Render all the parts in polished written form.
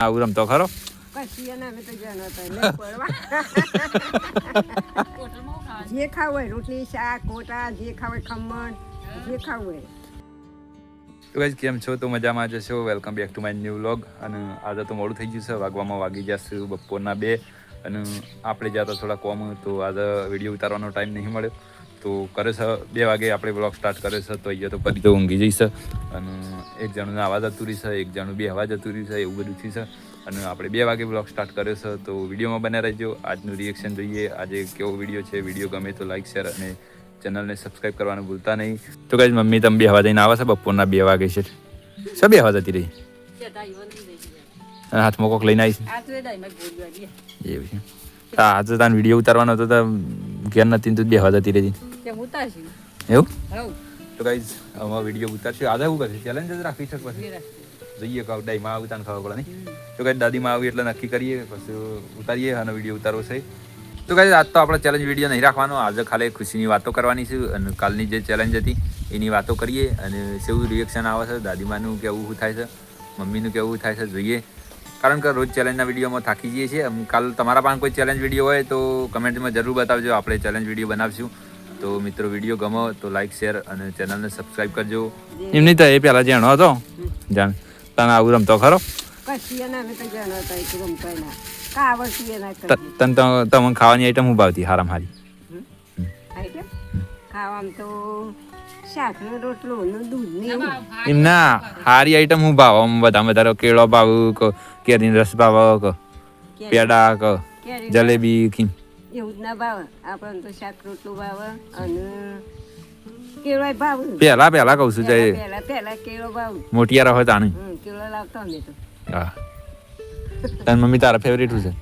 આવું રમતો ખરો જે ખાવું હોય રોટલી શાક કોટા જે ખાવ હોય ખમણ જે ખાવું હોય. તો ગાઈસ કેમ છો? તો મજામાં જશો. Welcome back to my new vlog. અને આજે તો મોડું થઈ ગયું છે, વાગવામાં વાગી જશે બપોરના 2 અને આપણે જ્યાં તો થોડા કોમ તો આજે વિડીયો ઉતારવાનો ટાઈમ નહીં મળ્યો તો કરે છે 2 વાગે આપણે વ્લોગ સ્ટાર્ટ કરે છે. તો અહીંયા તો પછી તો ઊંઘી જઈશ અને એક જણનું આવાજ જતું રહી છે, એક જણનું 2 અવાજ જતું રહી છે, એવું બધું થઈ છે. અને આપણે 2 વાગે વ્લોગ સ્ટાર્ટ કર્યો છે તો વિડીયોમાં બન્યા રહેજો. આજનું રિએક્શન જોઈએ, આજે કેવો વિડીયો છે. વિડીયો ગમે તો લાઈક શેર અને ચેનલને સબસ્ક્રાઈબ કરવાનું ભૂલતા નહીં. તો ગાઈસ મમ્મી તમે 2 વાગે આવે છે, બપોરના 2 વાગે છે. શું 2 વાગે જતી રહી? હાથમાં કોક લઈને આવીશ એવું છે. હા તો તાન વિડીયો ઉતારવાનો હતો તો ઘેર નથી તો 2 વાગે જતી રહી એવું. તો ગાઈસ આમાં વિડીયો ઉતારશે. આજે શું કરશે? ચેલેન્જ જ રાખવી છે પછી જઈએ કહું ડાઈમાં આવું તાને ખબર પડે નહીં. તો ગાઈસ દાદીમાં આવી એટલે નક્કી કરીએ પછી ઉતારીએ અને વિડીયો ઉતારવો છે. તો ગાઈસ આજ તો આપણે ચેલેન્જ વિડીયો નહીં રાખવાનો. આજે ખાલી ખુશીની વાતો કરવાની છે અને કાલની જે ચેલેન્જ હતી એની વાતો કરીએ અને કેવું રિએક્શન આવે છે, દાદીમાનું કેવું શું થાય છે, મમ્મીનું કેવું થાય છે જોઈએ. કારણ કે રોજ ચેલેન્જના વિડીયોમાં થાકી જઈએ છીએ. કાલ તમારા પાસે કોઈ ચેલેન્જ વિડીયો હોય તો કમેન્ટમાં જરૂર બતાવજો, આપણે ચેલેન્જ વિડીયો બનાવશું. તો મિત્રો વિડીયો ગમો તો લાઈક શેર અને ચેનલને સબસ્ક્રાઈબ કરજો. એમ નહીં તો એ પહેલાં જાણો હતો જાણ તને આવું રમતો ખરો? તમને ખાવાની આઈટમ હું ભાવતી હારામ હારી? ખાવામાં તો શાક ને રોટલો ને દૂધ ને એમ ના હારી આઈટમ હું ભાવ આમ વધારે કેળો ભાવ કેરીનો રસ ભાવ પેડા જલેબી એવું જ ના ભાવ. આપણને તો શાક રોટલું ભાવ અને કેળો ભાવ. પહેલા કહું છું પહેલા કેળો ભાવ મોટિયા રહો તાણે કેળો લાવતો અમે તો. હા તાર મમ્મી તારા ફેવરેટ છે?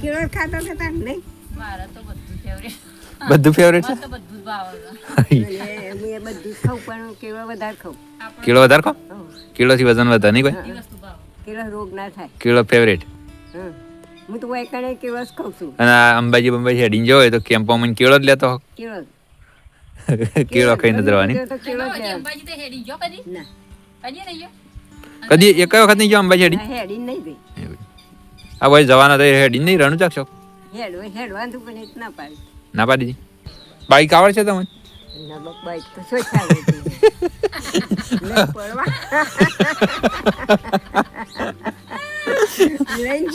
કેળો ખાતો કે તાર નહીં? મારા તો બધું ફેવરેટ. બધું ફેવરેટ છે? બધું જ ભાવે હું બધું ખાઉં પણ કેળો વધારે ખાઉં. કેળો વધારે ખાવ? કેળોથી વજન વધે નહીં કોઈ? કેળો રોગ ના થાય. કેળો ફેવરેટ. હું તો વાયકાને કેળો જ ખાઉં છું. અને અંબાજી હેડીને જો હોય તો કેમ્પોમાં કેળો જ લેતો હો. કેળો કેળો ખાઈને જવાની. અંબાજી તો હેડી ગયો કદી? ના કદી નહીં ગયો? કદી એક વખત નહીં જો અંબાજી હેડી? હેડી નહીં ગઈ. આ ભાઈ જવાના તો હેડી નહીં રણું ચાકશો? હેડવાનું પણ એક ના પાડી. ના પાડી દી. બાઈક આવડે છે તમને? બાઈક તો શું ચાલે છે?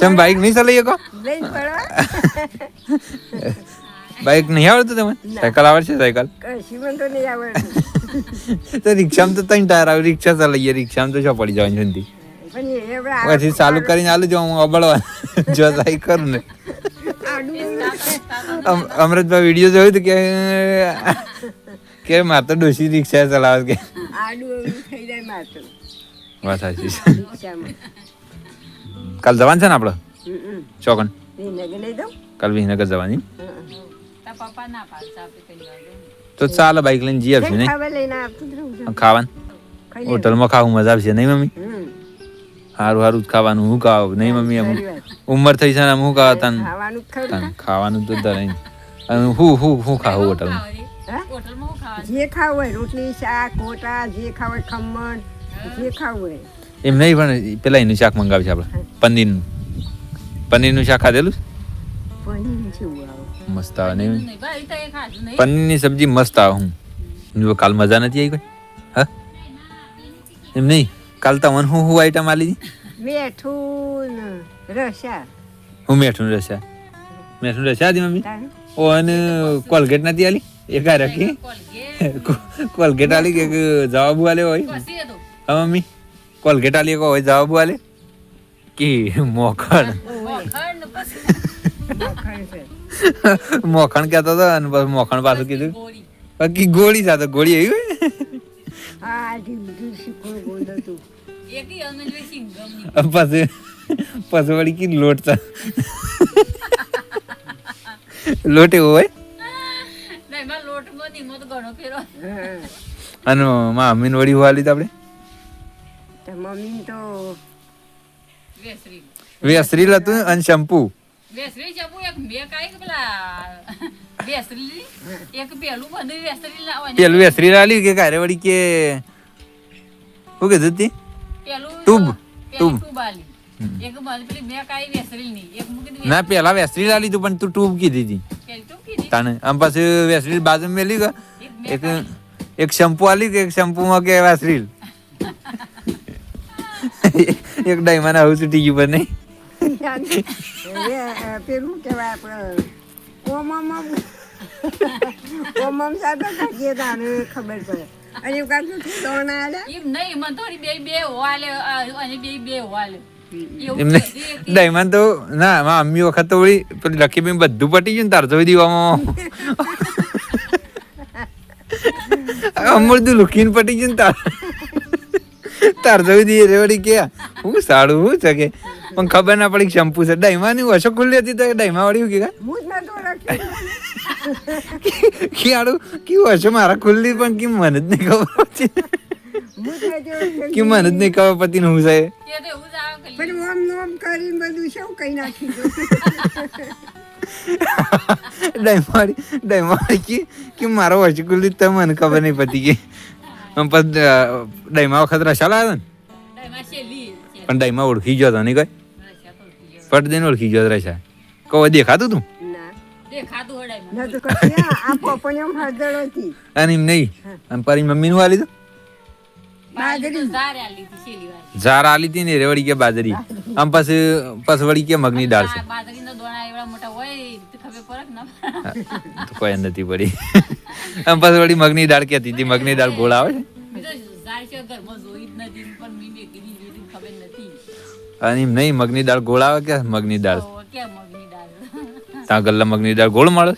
તમે બાઈક નહીં ચલાવી શકો? બાઈક નહીં આવડતું તમે? સાયકલ આવડે છે? સાયકલ તો નહીં આવડતું. તો રિક્ષામાં તો 3 ટાયર આવે, રિક્ષા ચલાવીએ. રિક્ષામાં તો શું પડી જવાની જલ્દી? પછી ચાલુ કરીને આલું જો હું અબળવા જો સાઈ કરું ને. અમૃતભાઈ વિડીયો જોયું તો કે મારે તો ડોસી રિક્ષા ચલાવે કે વાત સાચી છે. કાલ જવાનું છે ને આપણે ચોકન? કાલ વિનગર જવાની તો ચાલો બાઈક લઈને જઈ આવશું નહીં? ખાવાનું હોટલમાં ખાવું મજા આવશે નહીં મમ્મી? સારું સારું ખાવાનું હું ખાવ નહીં મમ્મી? એમ ઉંમર થઈ છે ને હું ખાવા ખાવાનું તો નહીં. હું ખાવું હોટલમાં? જે ખાવું હોય રોટલી શાક કોટા જે ખાવ હોય ખમણ જે ખાવું હોય. એમ નહીં પણ પેલા એનું શાક મંગાવે છે આપણે પનીરનું શાક ખાધેલું? મસ્ત આવે નહીં? પનીરની સબ્જી મસ્ત આવે. હું કાલ મજા નથી આવી કોઈ? હા એમ નહીં કાલ તમને હું આઈટમ આલી? મેઠું રસા. હું મેઠું રસા હતી મમ્મી. ઓ અને કોલગેટ નથી આલી? એક આ રાખી કોલગેટ આલી કે જવાબ આલે હોય? હા મમ્મી કોલગેટ આલી હોય જવાબ આલે કે મોખણ મોખણ કહેતો હતો અને બસ મોખણ પાછું કીધું બાકી ગોળી સાથે ગોળી આવી પછી વળી કી લોટ લોટ એવો હોય અને મમ્મીને વળી વાલી તો આપણે મમ્મી તો વેસરીલ હતું અને શેમ્પુ વેસરી જબુ એક મે કાઈ પેલા વેસરી એક પેલું બધું વેસરી લાવવાની પેલું વેસરી લાલી કે કારે વળી કે હું કીધું તી પેલું ટ્યુબ ટ્યુબ આલી એક મારી પેલી મેં કાંઈ વેસરી નહીં એક મૂકી ના પેલા વેસરી આલી તું પણ તું ટ્યુબ કીધી હતી તાને આમ પાછું વેસરી બાજુ મેલી ગયો એક શેમ્પુ આલી કે એક શેમ્પુમાં કે વેસરી એક ડાયમાને આવું છૂટી ગયું પણ નહીં પેલું કહેવાય આપણે ઓમમ સાથે કાઢીએ તાને ખબર પડે અને એવું કાઢું દોણા આલે એમ નહીં મને થોડી બે હોવાલે અને બે હોવાલે એમને ડાયમાન તો ના માં અમ્મી વખત તો વળી પેલી લખી બધું પટી ગયું ને તાર જોઈ દીવામાં અમૃતું લુકીને પટી ગયું ને તાર જોઈ દઈએ રે વળી કે હું સારું હું છે કે પણ ખબર ના પડી શેમ્પુ છે ડાયમા ની ઓછો ખુલ્લી હતી તો ડાયમા વાળી કે આડું કેવું હશે મારા ખુલ્લી પણ કેમ મને જ નહીં ખબર પડતી કે મને જ નહીં ખબર પડતી હું છે પણ ઓમ નોમ કરીને બધું શું કઈ નાખી ડાયમા કે મારો ઓછી ખુલ્લી તો મને ખબર નહીં પડતી કે ડાયમા વખત રસા લાવ્યો ને પણ ડાયમા ઓળખી ગયો હતો નહીં કઈ પટ દઈને ઓળખી ગયો રસા કહો દેખાતું તું અને એમ નહીં અને પરી મમ્મી નું આલી ઝાર આલી હતી ને રે વળી કે બાજરી આમ પછી વળી કે મગની દાળ છે તો કોઈ નથી પડી આમ પછી વળી મગની દાળ કેતી હતી મગની દાળ ગોળ આવે છે અને એમ નહીં મગની દાળ ગોળ આવે કે મગની દાળ ત્યાં ગલ્લા મગની દાળ ગોળ મળે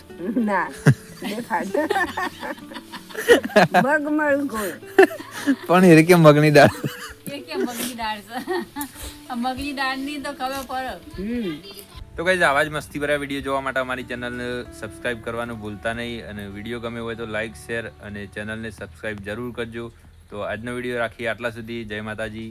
પણ એ કે મગની દાળ મગની દાળ ની તો ખબર પડે તો ગાઈઝ આવા જ મસ્તી ભર્યા વિડીયો જોવા માટે અમારી ચેનલને સબસ્ક્રાઇબ કરવાનું ભૂલતા નહીં અને વિડીયો ગમે હોય તો લાઇક શેર અને ચેનલને સબસ્ક્રાઇબ જરૂર કરજો તો આજનો વિડીયો રાખીએ આટલા સુધી જય માતાજી